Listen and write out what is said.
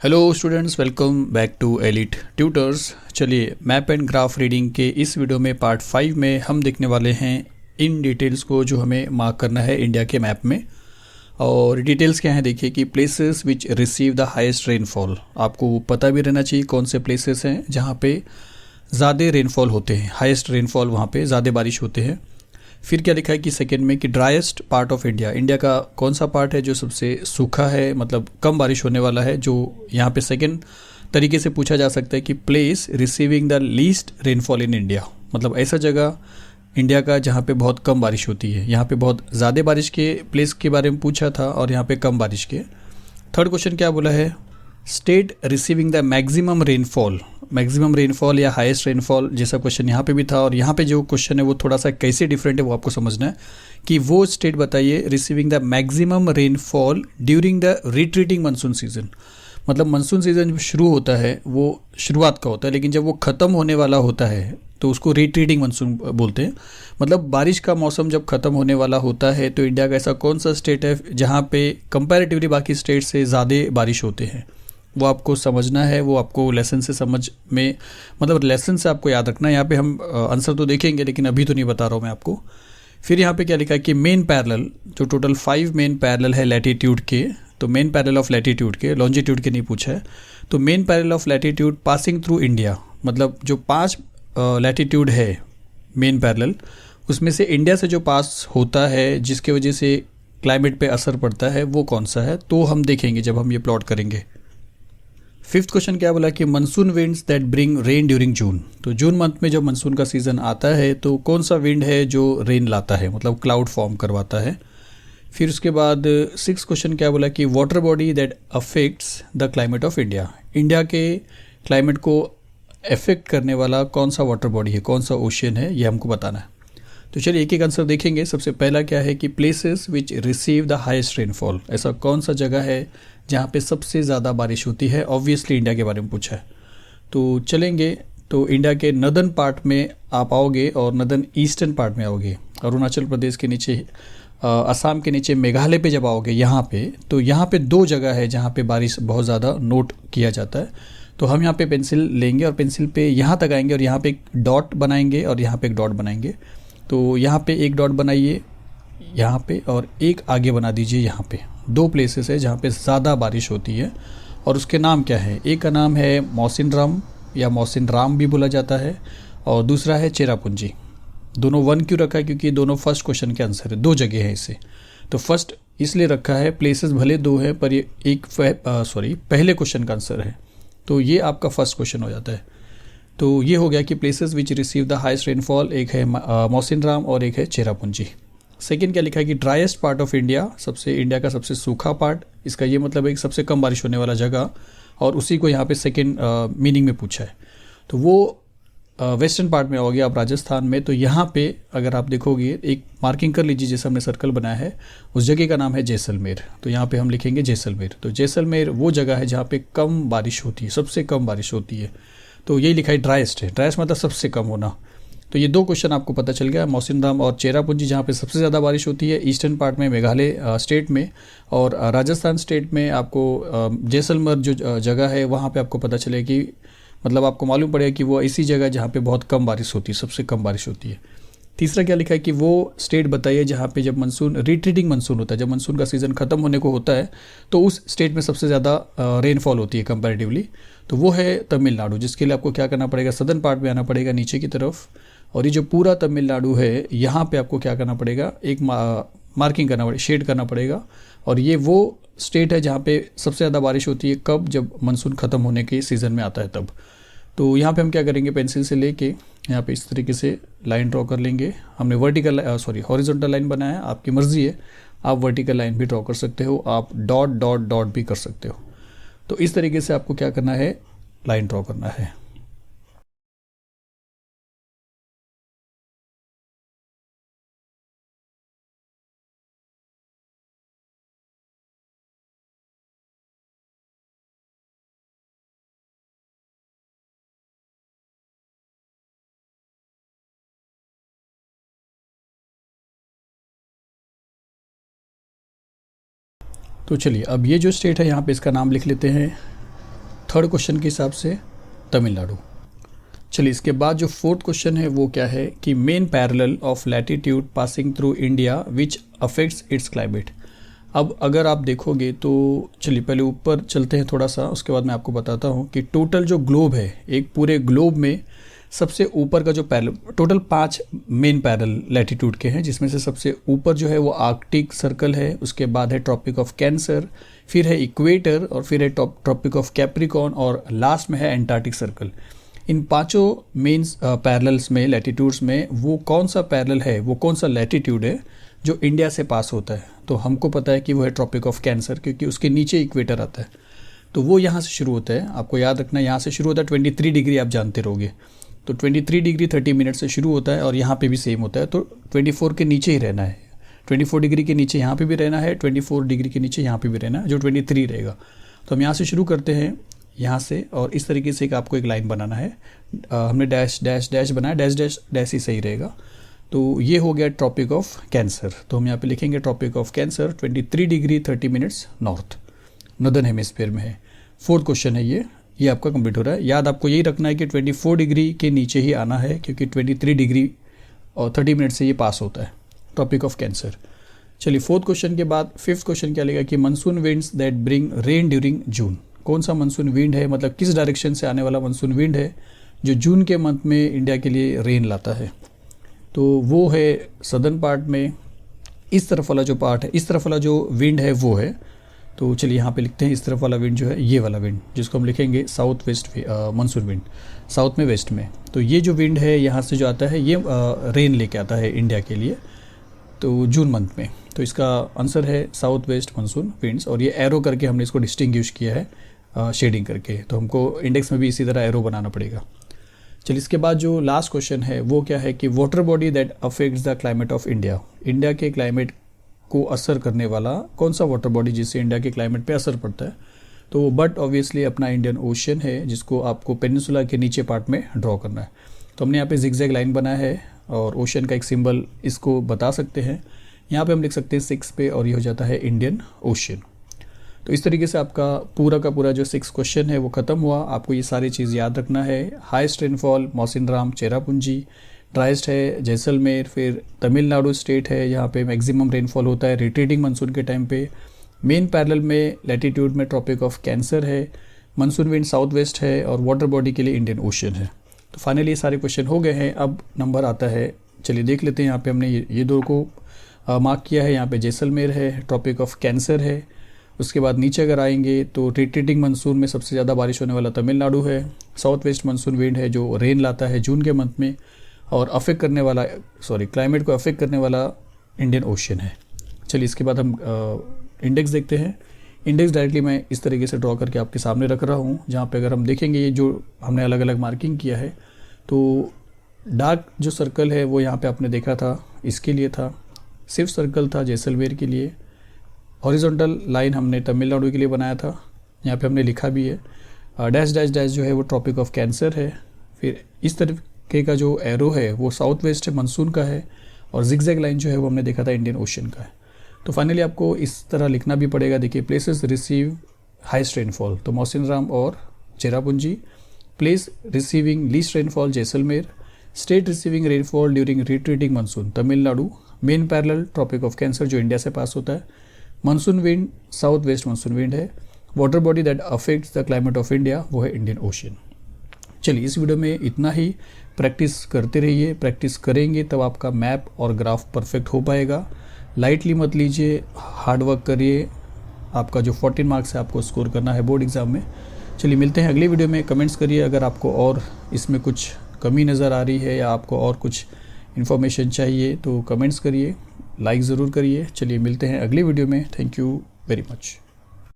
Hello students, welcome back to elite tutors. चलिए, map and graph reading के इस video में पार्ट 5 में हम देखने वाले हैं इन डिटेल्स को जो हमें मार्क करना है इंडिया के मैप में। और डिटेल्स क्या हैं देखिए कि places which receive the highest rainfall. आपको पता भी रहना चाहिए कौन से प्लेसेस हैं जहाँ पे ज़्यादा रेनफॉल होते हैं, हाईएस्ट रेनफॉल वहाँ पे ज़्यादा बारिश होते हैं। फिर क्या लिखा है कि सेकेंड में कि driest part of India, India का कौन सा पार्ट है जो सबसे सूखा है, मतलब कम बारिश होने वाला है। जो यहाँ पे सेकेंड तरीके से पूछा जा सकता है कि place receiving the least rainfall in India, मतलब ऐसा जगह इंडिया का जहाँ पे बहुत कम बारिश होती है। यहाँ पे बहुत ज़्यादा बारिश के प्लेस के बारे में पूछा था और यहाँ पे कम बारिश के। थर्ड क्वेश्चन क्या बोला है, state receiving the maximum rainfall, maximum rainfall या हाईएस्ट रेनफॉल जैसा क्वेश्चन यहाँ पे भी था। और यहाँ पे जो क्वेश्चन है वो थोड़ा सा कैसे डिफरेंट है वो आपको समझना है कि वो स्टेट बताइए receiving the maximum rainfall during the retreating monsoon season. मतलब मानसून सीजन जब शुरू होता है वो शुरुआत का होता है, लेकिन जब वो ख़त्म होने वाला होता है तो उसको रिट्रीटिंग मानसून बोलते हैं। मतलब बारिश का मौसम जब ख़त्म होने वाला होता है तो इंडिया का ऐसा कौन सा स्टेट है जहाँ पे कंपैरेटिवली बाकी स्टेट से ज़्यादा बारिश होते हैं, वो आपको समझना है। वो आपको लेसन से समझ में, मतलब लेसन से आपको याद रखना है। यहाँ पे हम आंसर तो देखेंगे लेकिन अभी तो नहीं बता रहा हूँ मैं आपको। फिर यहाँ पे क्या लिखा है कि मेन पैरेलल, जो टोटल 5 मेन पैरेलल है लैटिट्यूड के, तो मेन पैरेलल ऑफ लैटिट्यूड के, लॉन्जिट्यूड के नहीं पूछा है। तो main parallel of latitude passing through India, मतलब जो 5 लैटिट्यूड है मेन पैरेलल, उसमें से इंडिया से जो पास होता है जिसके वजह से क्लाइमेट पे असर पड़ता है वो कौन सा है, तो हम देखेंगे जब हम ये प्लॉट करेंगे। फिफ्थ क्वेश्चन क्या बोला कि monsoon winds that bring rain during June. तो जून मंथ में जब मानसून का सीज़न आता है तो कौन सा विंड है जो रेन लाता है, मतलब क्लाउड फॉर्म करवाता है। फिर उसके बाद सिक्स क्वेश्चन क्या बोला कि water body that affects the climate of India, India के क्लाइमेट को अफेक्ट करने वाला कौन सा वाटर बॉडी है, कौन सा ओशियन है, ये हमको बताना है। तो चलिए एक एक आंसर देखेंगे। सबसे पहला क्या है कि places which receive the highest rainfall, ऐसा कौन सा जगह है जहाँ पे सबसे ज़्यादा बारिश होती है। ऑब्वियसली इंडिया के बारे में पूछा है तो चलेंगे। तो इंडिया के नदर्न पार्ट में आप आओगे और नदर्न ईस्टर्न पार्ट में आओगे, अरुणाचल प्रदेश के नीचे, असम के नीचे मेघालय पे जब आओगे यहाँ पे, तो यहाँ पे 2 जगह है जहाँ पे बारिश बहुत ज़्यादा नोट किया जाता है। तो हम यहाँ पे पेंसिल लेंगे और पेंसिल पे यहाँ तक आएंगे और यहाँ पे एक डॉट बनाएंगे और यहाँ पे एक डॉट बनाएंगे। तो यहाँ पे एक डॉट बनाइए यहाँ पे और एक आगे बना दीजिए। यहाँ पे 2 प्लेसेस है जहाँ पे ज़्यादा बारिश होती है और उसके नाम क्या है। एक का नाम है मौसिनराम या मौसिनराम भी बोला जाता है और दूसरा है चेरापूंजी। दोनों 1 क्यों रखा है, क्योंकि दोनों फर्स्ट क्वेश्चन के आंसर है, 2 जगह है इससे। तो फर्स्ट इसलिए रखा है, प्लेसेस भले 2 है पर ये एक पहले क्वेश्चन का आंसर है, तो ये आपका फर्स्ट क्वेश्चन हो जाता है। तो ये हो गया कि places which receive the highest rainfall, एक है मौसिनराम और एक है चेरापूंजी। सेकेंड क्या लिखा है कि ड्राइएस्ट पार्ट ऑफ इंडिया, सबसे इंडिया का सबसे सूखा पार्ट, इसका ये मतलब है कि सबसे कम बारिश होने वाला जगह, और उसी को यहाँ पे सेकेंड मीनिंग में पूछा है। तो वो वेस्टर्न पार्ट में आओगे आप राजस्थान में, तो यहाँ पे अगर आप देखोगे एक मार्किंग कर लीजिए, जैसे हमने सर्कल बनाया है, उस जगह का नाम है जैसलमेर। तो यहाँ पे हम लिखेंगे जैसलमेर। तो जैसलमेर वो जगह है जहाँ पे कम बारिश होती है, सबसे कम बारिश होती है। तो यही लिखा है ड्राइएस्ट है, ड्राइएस्ट मतलब सबसे कम होना। तो ये 2 क्वेश्चन आपको पता चल गया, मौसिनराम और चेरापूंजी जहाँ पे सबसे ज़्यादा बारिश होती है ईस्टर्न पार्ट में मेघालय स्टेट में, और राजस्थान स्टेट में आपको जैसलमेर जो जगह है वहाँ पे आपको पता चले कि, मतलब आपको मालूम पड़ेगा कि वो ऐसी जगह जहाँ पे बहुत कम बारिश होती है, सबसे कम बारिश होती है। तीसरा क्या लिखा है कि वो स्टेट बताइए जहाँ पे जब मानसून रिट्रीटिंग मानसून होता है, जब मानसून का सीज़न ख़त्म होने को होता है तो उस स्टेट में सबसे ज़्यादा रेनफॉल होती है कंपैरेटिवली। तो वो है तमिलनाडु, जिसके लिए आपको क्या करना पड़ेगा, सदर्न पार्ट में आना पड़ेगा नीचे की तरफ। और ये जो पूरा तमिलनाडु है यहाँ पे आपको क्या करना पड़ेगा, एक मार्किंग करना पड़ेगा, शेड करना पड़ेगा। और ये वो स्टेट है जहाँ पे सबसे ज़्यादा बारिश होती है, कब, जब मानसून ख़त्म होने के सीज़न में आता है तब। तो यहाँ पे हम क्या करेंगे, पेंसिल से लेके यहाँ पे इस तरीके से लाइन ड्रॉ कर लेंगे। हमने हॉरिजॉन्टल लाइन बनाया है, आपकी मर्ज़ी है, आप वर्टिकल लाइन भी ड्रॉ कर सकते हो, आप डॉट डॉट डॉट भी कर सकते हो। तो इस तरीके से आपको क्या करना है, लाइन ड्रॉ करना है। तो चलिए अब ये जो स्टेट है यहाँ पे इसका नाम लिख लेते हैं थर्ड क्वेश्चन के हिसाब से तमिलनाडु। चलिए इसके बाद जो फोर्थ क्वेश्चन है वो क्या है कि main parallel of latitude passing through India which affects it's climate. अब अगर आप देखोगे तो चलिए पहले ऊपर चलते हैं थोड़ा सा, उसके बाद मैं आपको बताता हूँ कि टोटल जो ग्लोब है, एक पूरे ग्लोब में सबसे ऊपर का जो parallel, total 5 main parallel latitude के हैं, जिसमें से सबसे ऊपर जो है वो आर्कटिक सर्कल है, उसके बाद है ट्रॉपिक ऑफ कैंसर, फिर है इक्वेटर और फिर है ट्रॉपिक ऑफ कैप्रिकॉन और लास्ट में है एंटार्क्टिक सर्कल। इन पांचों मेन पैरेलल्स में, लैटिट्यूड्स में, वो कौन सा पैरेलल है, वो कौन सा लैटिट्यूड है जो इंडिया से पास होता है। तो हमको पता है कि वो है ट्रॉपिक ऑफ कैंसर, क्योंकि उसके नीचे इक्वेटर आता है, तो वो यहाँ से शुरू होता है। आपको याद रखना यहाँ से शुरू होता है, 23 डिग्री आप जानते रहोगे, तो 23 डिग्री 30 मिनट से शुरू होता है और यहाँ पे भी सेम होता है। तो 24 के नीचे ही रहना है, 24 डिग्री के नीचे यहाँ पे भी रहना है, 24 डिग्री के नीचे यहाँ पे भी रहना है, जो 23 रहेगा। तो हम यहाँ से शुरू करते हैं, यहाँ से, और इस तरीके से आपको एक लाइन बनाना है। हमने डैश डैश डैश बनाया, डैश डैश डैश ही सही रहेगा। तो ये हो गया ट्रॉपिक ऑफ कैंसर। तो हम यहाँ पे लिखेंगे tropic of cancer 23 degree 30 minutes northern hemisphere में है। फोर्थ क्वेश्चन है ये आपका कंप्लीट हो रहा है। याद आपको यही रखना है कि 24 डिग्री के नीचे ही आना है, क्योंकि 23 डिग्री और 30 मिनट से ये पास होता है, ट्रॉपिक ऑफ कैंसर। चलिए फोर्थ क्वेश्चन के बाद फिफ्थ क्वेश्चन क्या लेगा कि monsoon winds that bring rain during June. कौन सा मानसून विंड है, मतलब किस डायरेक्शन से आने वाला मानसून विंड है जो जून के मंथ में इंडिया के लिए रेन लाता है। तो वो है सदर्न पार्ट में, इस तरफ वाला जो पार्ट है, इस तरफ वाला जो विंड है वो है। तो चलिए यहाँ पे लिखते हैं इस तरफ वाला विंड जो है, ये वाला विंड जिसको हम लिखेंगे south west monsoon wind, south में वेस्ट में। तो ये जो विंड है यहाँ से जो आता है ये रेन लेके आता है इंडिया के लिए, तो जून मंथ में। तो इसका आंसर है साउथ वेस्ट मानसून विंड्स, और ये एरो करके हमने इसको डिस्टिंग्विश किया है शेडिंग करके। तो हमको इंडेक्स में भी इसी तरह एरो बनाना पड़ेगा। चलिए इसके बाद जो लास्ट क्वेश्चन है वो क्या है कि water body that affects the climate of India. India के क्लाइमेट को असर करने वाला कौन सा वाटर बॉडी जिससे इंडिया के क्लाइमेट पे असर पड़ता है। तो बट ऑब्वियसली अपना इंडियन ओशन है, जिसको आपको पेनिनसुला के नीचे पार्ट में ड्रॉ करना है। तो हमने यहाँ पे जिगजैग लाइन बनाया है और ओशन का एक सिंबल इसको बता सकते हैं। यहाँ पे हम लिख सकते हैं 6 पे, और ये हो जाता है इंडियन ओशन। तो इस तरीके से आपका पूरा का पूरा जो 6 क्वेश्चन है वो ख़त्म हुआ। आपको ये सारी चीज़ याद रखना है। Highest rainfall Mawsynram Cherrapunji, driest है जैसलमेर, फिर तमिलनाडु स्टेट है, यहाँ पे मैक्सिमम रेनफॉल होता है रिट्रीटिंग मानसून के टाइम पे। मेन पैरेलल में लैटिट्यूड में ट्रॉपिक ऑफ कैंसर है, मानसून विंड साउथ वेस्ट है, और वाटर बॉडी के लिए इंडियन ओशन है। तो फाइनली ये सारे क्वेश्चन हो गए हैं। अब नंबर आता है, चलिए देख लेते हैं। यहाँ पे हमने ये दो को मार्क किया है। यहाँ पे जैसलमेर है, ट्रॉपिक ऑफ कैंसर है। उसके बाद नीचे अगर आएंगे तो रिट्रीटिंग मानसून में सबसे ज़्यादा बारिश होने वाला तमिलनाडु है। साउथ वेस्ट मानसून विंड है जो रेन लाता है जून के मंथ में, और अफेक्ट करने वाला क्लाइमेट को अफेक्ट करने वाला इंडियन ओशन है। चलिए इसके बाद हम इंडेक्स देखते हैं। इंडेक्स डायरेक्टली मैं इस तरीके से ड्रॉ करके आपके सामने रख रहा हूँ, जहाँ पे अगर हम देखेंगे ये जो हमने अलग अलग मार्किंग किया है, तो डार्क जो सर्कल है वो यहाँ पे आपने देखा था इसके लिए था, सिर्फ सर्कल था जैसलमेर के लिए। हॉरिजॉन्टल लाइन हमने तमिलनाडु के लिए बनाया था, यहाँ पे हमने लिखा भी है। डैश डैश डैश जो है वो ट्रॉपिक ऑफ कैंसर है। फिर इस तरीके का जो एरो है वो साउथ वेस्ट मानसून का है, और जिगजैग लाइन जो है वो हमने देखा था इंडियन ओशन का है। तो फाइनली आपको इस तरह लिखना भी पड़ेगा। देखिए, प्लेसेस रिसीव हाईएस्ट रेनफॉल तो मौसिनराम और Cherrapunji, place receiving least rainfall Jaisalmer, state receiving rainfall during retreating monsoon Tamil Nadu, main parallel tropic of cancer जो इंडिया से पास होता है, monsoon wind south west monsoon wind है, water body that affects the climate of India वो है इंडियन ओशन। चलिए इस वीडियो में इतना ही। प्रैक्टिस करते रहिए, प्रैक्टिस करेंगे तब आपका मैप और ग्राफ परफेक्ट हो पाएगा। लाइटली मत लीजिए, हार्ड वर्क करिए। आपका जो 14 मार्क्स है आपको स्कोर करना है बोर्ड एग्जाम में। चलिए मिलते हैं अगली वीडियो में। कमेंट्स करिए अगर आपको और इसमें कुछ कमी नज़र आ रही है या आपको और कुछ इन्फॉर्मेशन चाहिए तो कमेंट्स करिए, लाइक ज़रूर करिए। चलिए मिलते हैं अगली वीडियो में। Thank you very much.